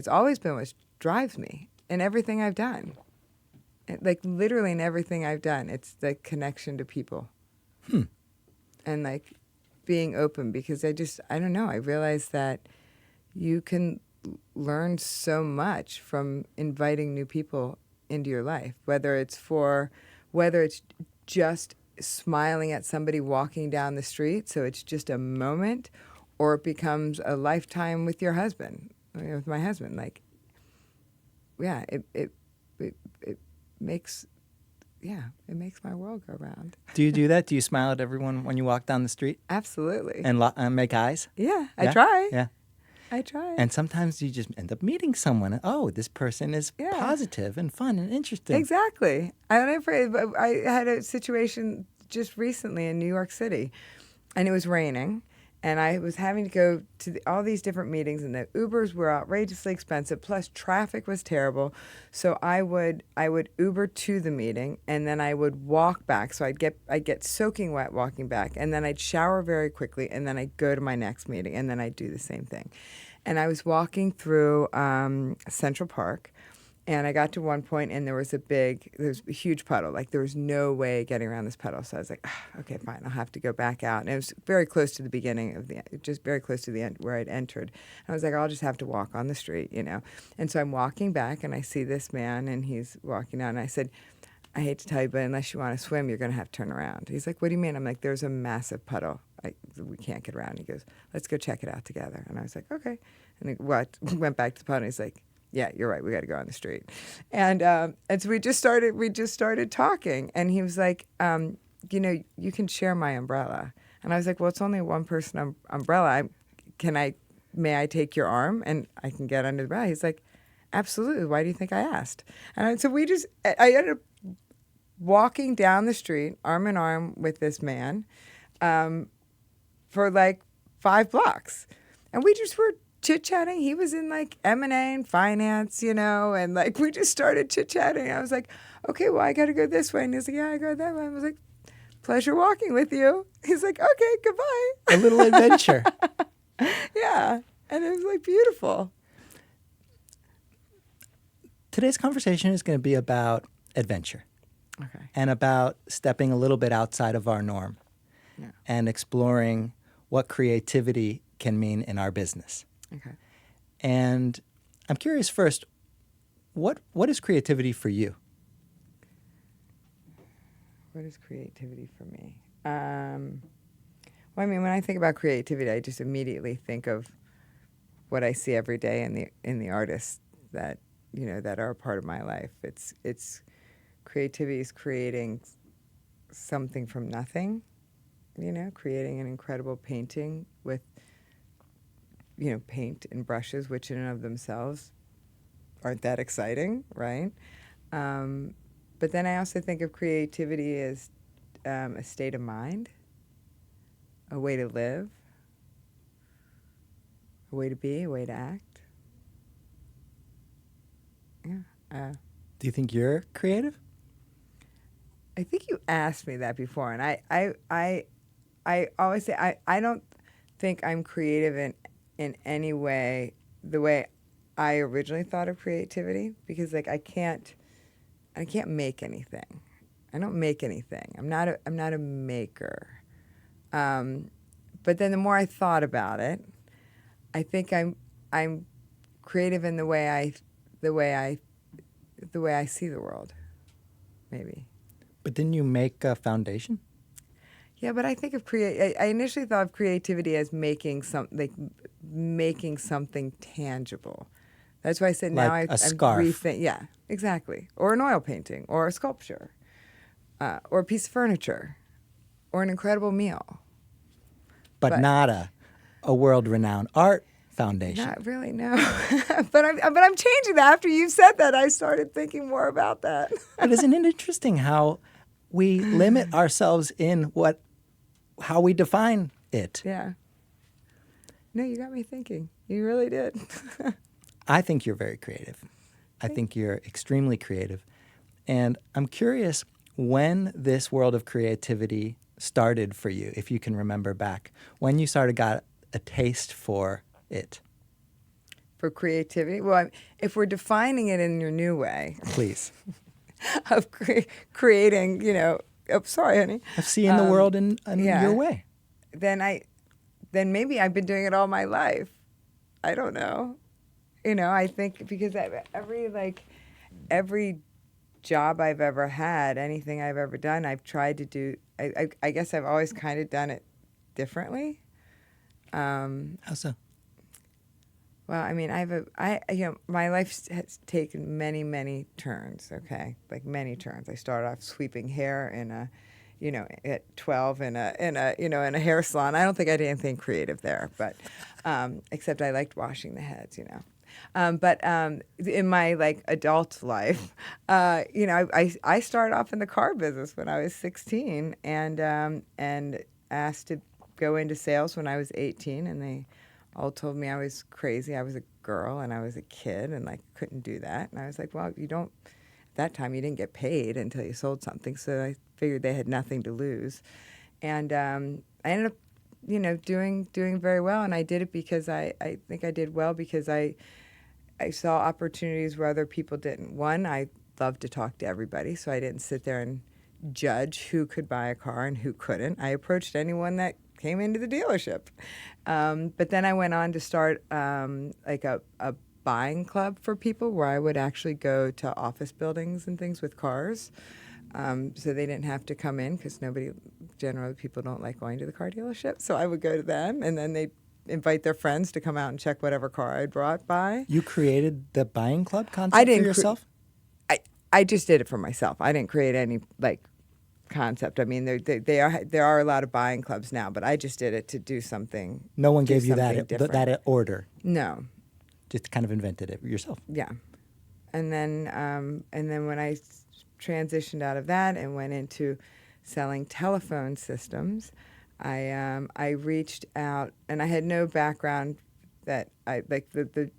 It's always been what drives me in everything I've done. Like literally in everything I've done, it's the connection to people. And like being open, because I don't know, I realized that you can learn so much from inviting new people into your life, whether it's just smiling at somebody walking down the street, so it's just a moment, or it becomes a lifetime with your husband, with my husband. Like, yeah, it makes, it makes my world go round. Do you do that? Do you smile at everyone when you walk down the street? Absolutely. And make eyes? Yeah, I try. Yeah. I try. And sometimes you just end up meeting someone. Oh, this person is positive and fun and interesting. Exactly. I had a situation just recently in New York City, and it was raining, and I was having to go to all these different meetings, and the Ubers were outrageously expensive, plus traffic was terrible. So I would Uber to the meeting, and then I would walk back. So I'd get soaking wet walking back, and then I'd shower very quickly, and then I'd go to my next meeting, and then I'd do the same thing. And I was walking through Central Park, and I got to one point, and there was a huge puddle. Like, there was no way getting around this puddle. So I was like, okay, fine, I'll have to go back out. And it was very close to the beginning just very close to the end where I'd entered. And I was like, I'll just have to walk on the street, you know. And so I'm walking back, and I see this man, and he's walking out. And I said, I hate to tell you, but unless you want to swim, you're going to have to turn around. He's like, what do you mean? I'm like, there's a massive puddle. We can't get around. He goes, let's go check it out together. And I was like, okay. And he went back to the puddle, and he's like, yeah, you're right. We got to go on the street. And so we just started talking. And he was like, you can share my umbrella. And I was like, well, it's only a one-person umbrella. May I take your arm and I can get under the umbrella? He's like, absolutely. Why do you think I asked? And so I ended up walking down the street, arm in arm with this man, for like 5 blocks. And we just were chit-chatting. He was in like M&A and finance, and like we just started chit-chatting. I was like, okay, well, I got to go this way. And he's like, yeah, I go that way. I was like, pleasure walking with you. He's like, okay, goodbye. A little adventure. Yeah. And it was like beautiful. Today's conversation is going to be about adventure. Okay. And about stepping a little bit outside of our norm. Yeah. And exploring what creativity can mean in our business. Okay. And I'm curious first, what is creativity for you? What is creativity for me? Well, I mean, when I think about creativity, I just immediately think of what I see every day in the artists that are a part of my life. It's creativity is creating something from nothing, creating an incredible painting with paint and brushes, which in and of themselves aren't that exciting, right? But then I also think of creativity as a state of mind, a way to live, a way to be, a way to act. Yeah. Do you think you're creative? I think you asked me that before, and I always say I don't think I'm creative in any way the way I originally thought of creativity, because like I can't make anything. I don't make anything. I'm not a maker. But then the more I thought about it, I think I'm creative in the way I see the world, maybe. But didn't you make a foundation? Yeah, but I think of I initially thought of creativity as making something tangible. That's why I said now like a I'm scarf. Yeah, exactly. Or an oil painting, or a sculpture, or a piece of furniture, or an incredible meal. But not a world-renowned art foundation. Not really, no. but I'm changing that. After you said that, I started thinking more about that. But isn't it interesting how we limit ourselves in how we define it? Yeah. No, you got me thinking. You really did. I think you're very creative. I think you're extremely creative. And I'm curious when this world of creativity started for you, if you can remember back, when you got a taste for it. for creativity. Well, if we're defining it in your new way Please. of creating, oh, sorry, honey. Of seeing the world in yeah. your way. Then maybe I've been doing it all my life. I don't know. I think because every job I've ever had, anything I've ever done, I've tried to do. I guess I've always kind of done it differently. How so? Well, I mean, my life has taken many, many turns. Okay, like many turns. I started off sweeping hair at 12 in a hair salon. I don't think I did anything creative there, but except I liked washing the heads. But in my adult life, I started off in the car business when I was 16, and asked to go into sales when I was 18, and they all told me I was crazy. I was a girl and I was a kid and couldn't do that. And I was like, well, at that time you didn't get paid until you sold something, so I figured they had nothing to lose. And I ended up, doing very well, and I did it because I think I did well because I saw opportunities where other people didn't. One, I loved to talk to everybody, so I didn't sit there and judge who could buy a car and who couldn't. I approached anyone that came into the dealership. But then I went on to start a buying club for people where I would actually go to office buildings and things with cars. So they didn't have to come in because generally people don't like going to the car dealership. So I would go to them, and then they'd invite their friends to come out and check whatever car I brought by. You created the buying club concept for yourself? I just did it for myself. I didn't create any concept. I mean, there are a lot of buying clubs now, but I just did it to do something. No one gave you that order. No, just kind of invented it yourself. Yeah, and then when I transitioned out of that and went into selling telephone systems, I reached out, and I had no background that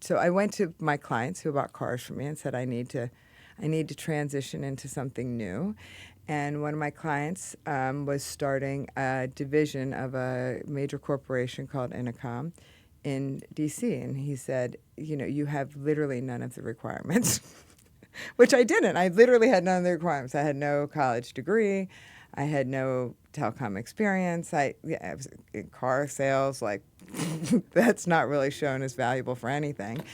so I went to my clients who bought cars from me and said I need to transition into something new. And one of my clients was starting a division of a major corporation called Intercom in D.C. And he said, you have literally none of the requirements, which I didn't. I literally had none of the requirements. I had no college degree. I had no telecom experience. I was in car sales. That's not really shown as valuable for anything.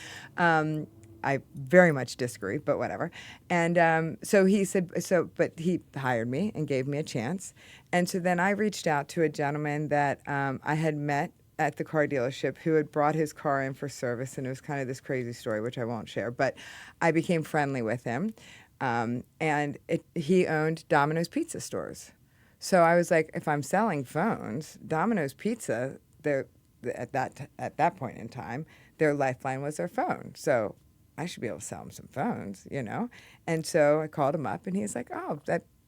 I very much disagree, but whatever. And so he said, but he hired me and gave me a chance. And so then I reached out to a gentleman that I had met at the car dealership who had brought his car in for service, and it was kind of this crazy story, which I won't share, but I became friendly with him. And he owned Domino's Pizza stores. So I was like, if I'm selling phones, Domino's Pizza, at that point in time, their lifeline was their phone. So I should be able to sell him some phones, And so I called him up, and he's like, oh,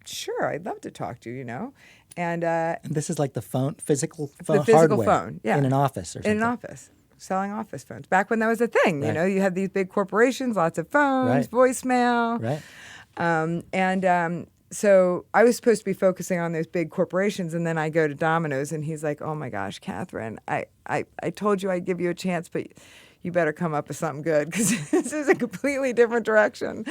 sure, I'd love to talk to you, And this is like the physical phone, the physical hardware phone, yeah. in an office or something. In an office, selling office phones. Back when that was a thing, Right. You had these big corporations, lots of phones, Right. voicemail. Right. So I was supposed to be focusing on those big corporations, and then I go to Domino's, and he's like, oh my gosh, Kathryn, I told you I'd give you a chance, but you better come up with something good because this is a completely different direction.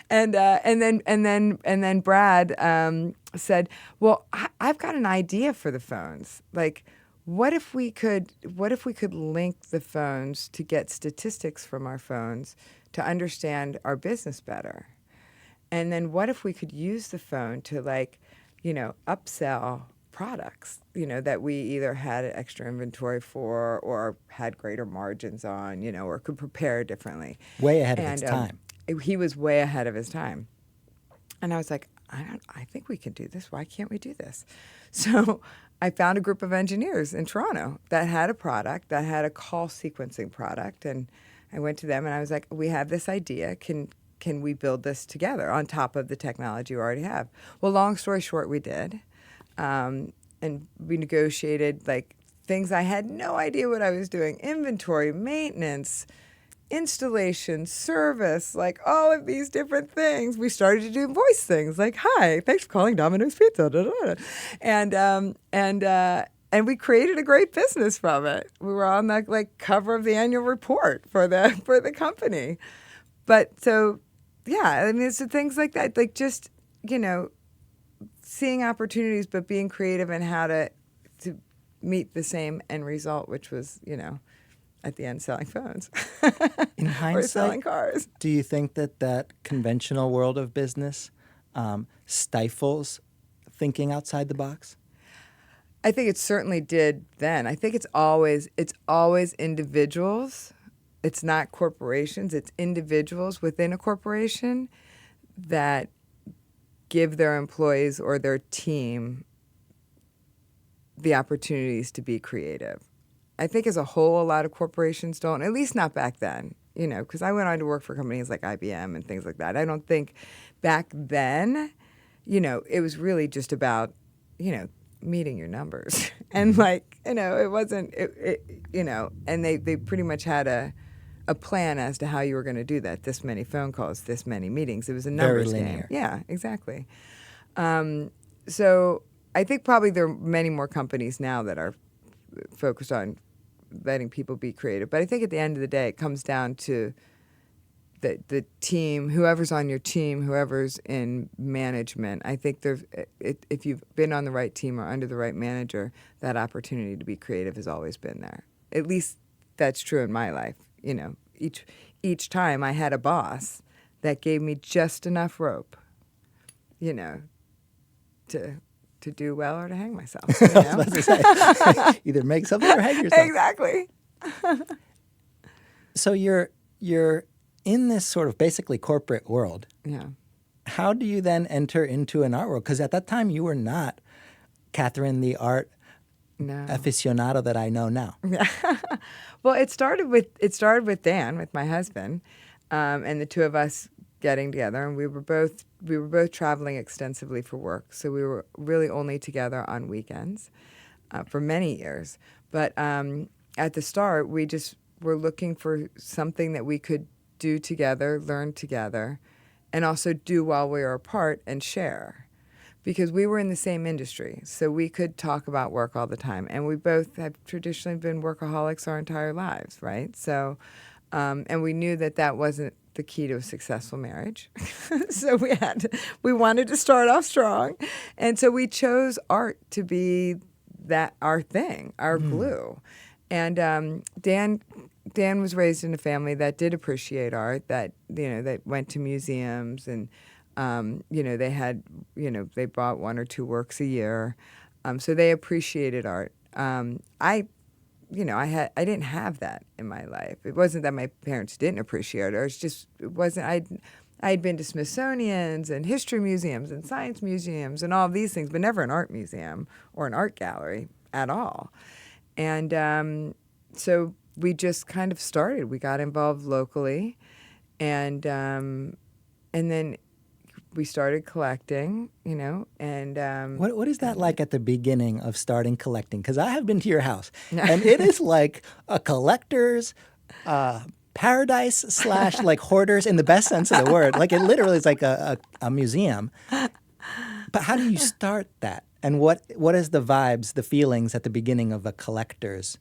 And then Brad said, well, I've got an idea for the phones. What if we could link the phones to get statistics from our phones to understand our business better? And then what if we could use the phone to upsell products, that we either had extra inventory for or had greater margins on, or could prepare differently. Way ahead of its time. He was way ahead of his time. And I was like, I think we can do this. Why can't we do this? So I found a group of engineers in Toronto that had a product, that had a call sequencing product. And I went to them and I was like, we have this idea. Can we build this together on top of the technology we already have? Well, long story short, we did. And we negotiated things I had no idea what I was doing. Inventory, maintenance, installation, service, all of these different things. We started to do voice things hi, thanks for calling Domino's Pizza. Da, da, da. and we created a great business from it. We were on the cover of the annual report for the company. But so, yeah, I mean, it's the things like that, like just, seeing opportunities, but being creative in how to meet the same end result, which was, at the end selling phones In or hindsight, selling cars. do you think that conventional world of business stifles thinking outside the box? I think it certainly did then. I think it's always individuals. It's not corporations. It's individuals within a corporation that give their employees or their team the opportunities to be creative. I think as a whole, a lot of corporations don't, at least not back then, because I went on to work for companies like IBM and things like that. I don't think back then, it was really just about, meeting your numbers. And it wasn't, and they pretty much had a plan as to how you were going to do that. This many phone calls, this many meetings. It was a numbers Very game. linear. Yeah, exactly. So I think probably there are many more companies now that are focused on letting people be creative. But I think at the end of the day, it comes down to the team, whoever's on your team, whoever's in management. I think if you've been on the right team or under the right manager, that opportunity to be creative has always been there. At least that's true in my life. Each time I had a boss that gave me just enough rope, to do well or to hang myself. I was about to say, either make something or hang yourself. Exactly. So you're in this sort of basically corporate world. Yeah. How do you then enter into an art world? Because at that time you were not Kathryn, the art aficionado that I know now. Yeah. Well, it started with Dan, with my husband, and the two of us getting together, and we were both traveling extensively for work, so we were really only together on weekends for many years. But at the start, we just were looking for something that we could do together, learn together, and also do while we were apart and share. Because we were in the same industry, so we could talk about work all the time. And we both have traditionally been workaholics our entire lives, right? So, and we knew that wasn't the key to a successful marriage. So we wanted to start off strong. And so we chose art to be our thing, our glue. And Dan was raised in a family that did appreciate art, that went to museums, and they bought one or two works a year, so they appreciated art. I didn't have that in my life. It wasn't that my parents didn't appreciate art. It wasn't. I'd been to Smithsonian's and history museums and science museums and all of these things, but never an art museum or an art gallery at all. And so we just kind of started. We got involved locally, and then we started collecting, and What is that like at the beginning of starting collecting? Because I have been to your house, and it is like a collector's paradise / like hoarders in the best sense of the word. Like it literally is like a museum. But how do you start that? And what is the vibes, the feelings at the beginning of a collector's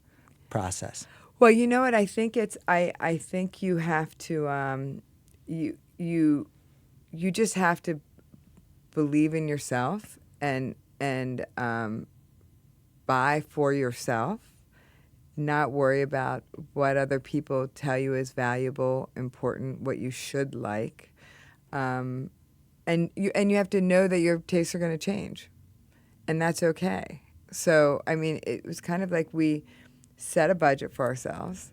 process? Well, you know what? I think I think you have to you just have to believe in yourself and buy for yourself. Not worry about what other people tell you is valuable, important, what you should like, and you have to know that your tastes are going to change, and that's okay. So I mean, it was kind of like we set a budget for ourselves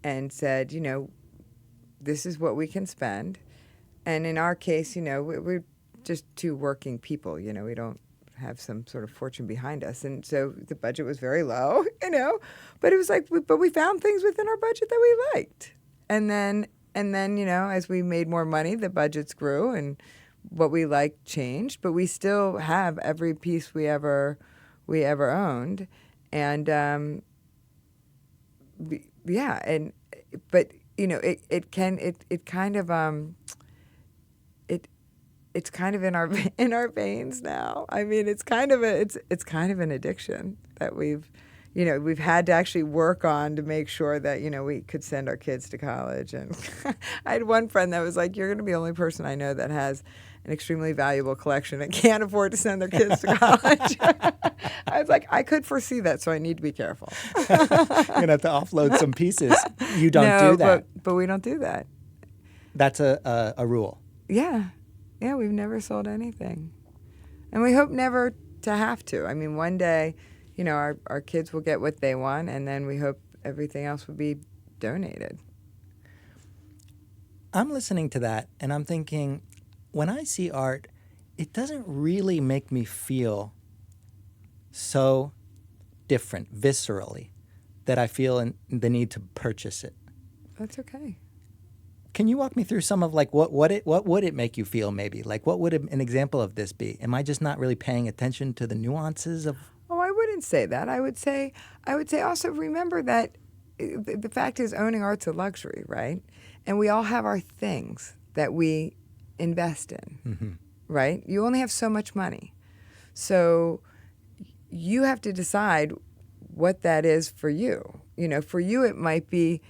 and said, this is what we can spend. And in our case, we're just two working people. We don't have some sort of fortune behind us, and so the budget was very low. But it was like, but we found things within our budget that we liked, and then as we made more money, the budgets grew, and what we liked changed. But we still have every piece we ever owned, and yeah, it's kind of in our in our veins now. I mean, it's kind of an addiction that we've had to actually work on to make sure that we could send our kids to college. And I had one friend that was like, "You're going to be the only person I know that has an extremely valuable collection and can't afford to send their kids to college." I was like, I could foresee that, so I need to be careful. You're going to have to offload some pieces. You don't No, do that. but we don't do that. That's a rule. Yeah. Yeah, we've never sold anything. And we hope never to have to. I mean, one day, our kids will get what they want, and then we hope everything else will be donated. I'm listening to that, and I'm thinking, when I see art, it doesn't really make me feel so different viscerally that I feel the need to purchase it. That's okay. Can you walk me through some of what would it make you feel maybe? Like what would an example of this be? Am I just not really paying attention to the nuances of? Oh, I wouldn't say that. I would say also remember that the fact is owning art's a luxury, right? And we all have our things that we invest in, right? You only have so much money. So you have to decide what that is for you. For you it might be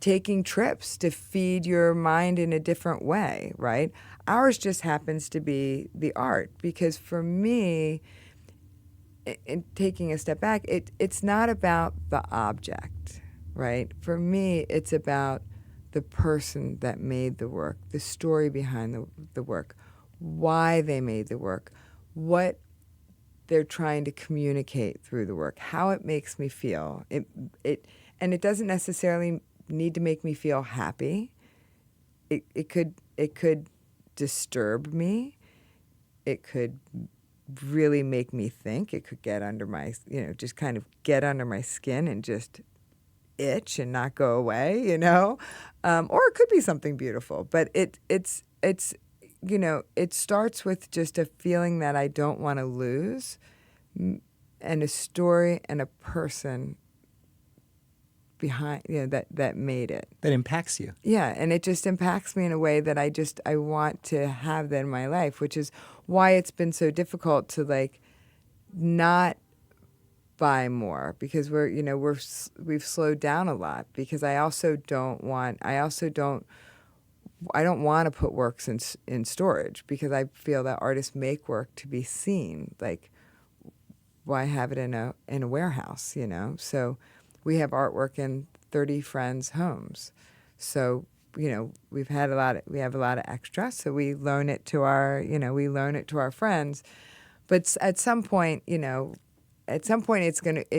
taking trips to feed your mind in a different way, right? Ours just happens to be the art because for me, in taking a step back, it's not about the object, right? For me, it's about the person that made the work, the story behind the work, why they made the work, what they're trying to communicate through the work, how it makes me feel. And it doesn't necessarily need to make me feel happy. It could disturb me. It could really make me think. It could get under my, just kind of get under my skin and just itch and not go away, or it could be something beautiful. But it's it starts with just a feeling that I don't want to lose, and a story and a person behind, that made it. That impacts you. Yeah, and it just impacts me in a way that I want to have that in my life, which is why it's been so difficult to not buy more, because we've slowed down a lot, because I don't want to put works in storage, because I feel that artists make work to be seen. Like, why have it in a warehouse, So we have artwork in 30 friends' homes. So, we have a lot of extra, so we loan it to our friends. But at some point, it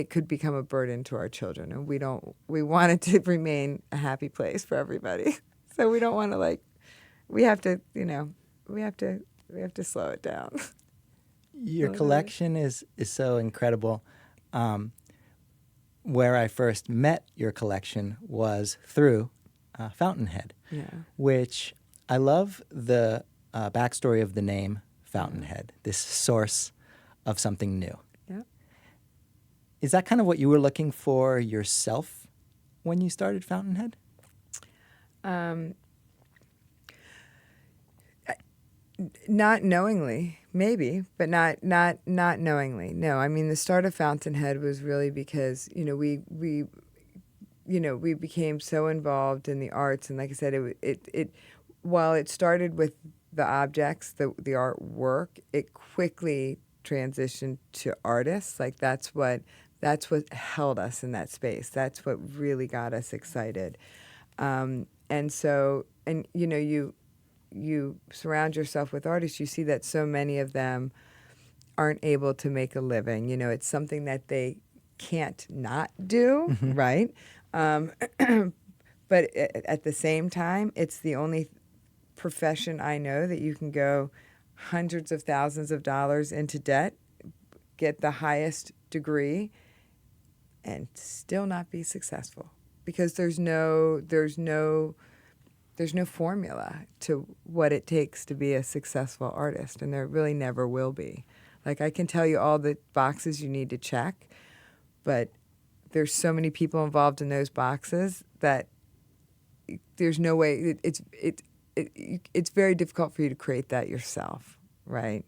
could become a burden to our children, and we want it to remain a happy place for everybody. So we don't want to we have to slow it down. Your collection is so incredible. Where I first met your collection was through Fountainhead, which I love the backstory of the name Fountainhead, this source of something new. Yeah. Is that kind of what you were looking for yourself when you started Fountainhead? Not knowingly, maybe, but not knowingly. No, I mean, the start of Fountainhead was really because we became so involved in the arts, and like I said, it while it started with the objects, the artwork, it quickly transitioned to artists. Like that's what held us in that space. That's what really got us excited, and you surround yourself with artists, you see that so many of them aren't able to make a living. It's something that they can't not do, right? But at the same time, it's the only profession I know that you can go hundreds of thousands of dollars into debt, get the highest degree, and still not be successful, because there's no formula to what it takes to be a successful artist, and there really never will be. Like, I can tell you all the boxes you need to check, but there's so many people involved in those boxes that there's no way. it's very difficult for you to create that yourself, right?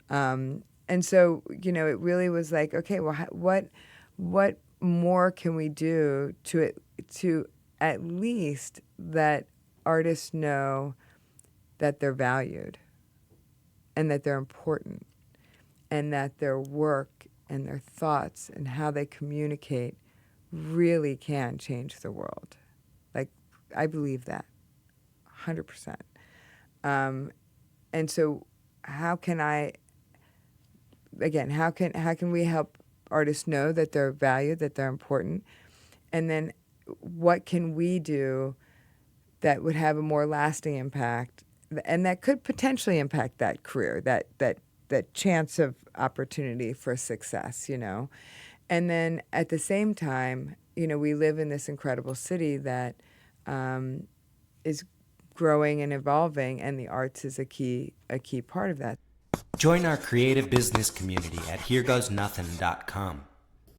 And so, it really was like, okay, well, what more can we do to at least let artists know that they're valued and that they're important and that their work and their thoughts and how they communicate really can change the world. Like, I believe that 100%. And so how can we help artists know that they're valued, that they're important? And then what can we do that would have a more lasting impact and that could potentially impact that career, that chance of opportunity for success, And then at the same time, we live in this incredible city that is growing and evolving, and the arts is a key part of that. Join our creative business community at HereGoesNothin.com.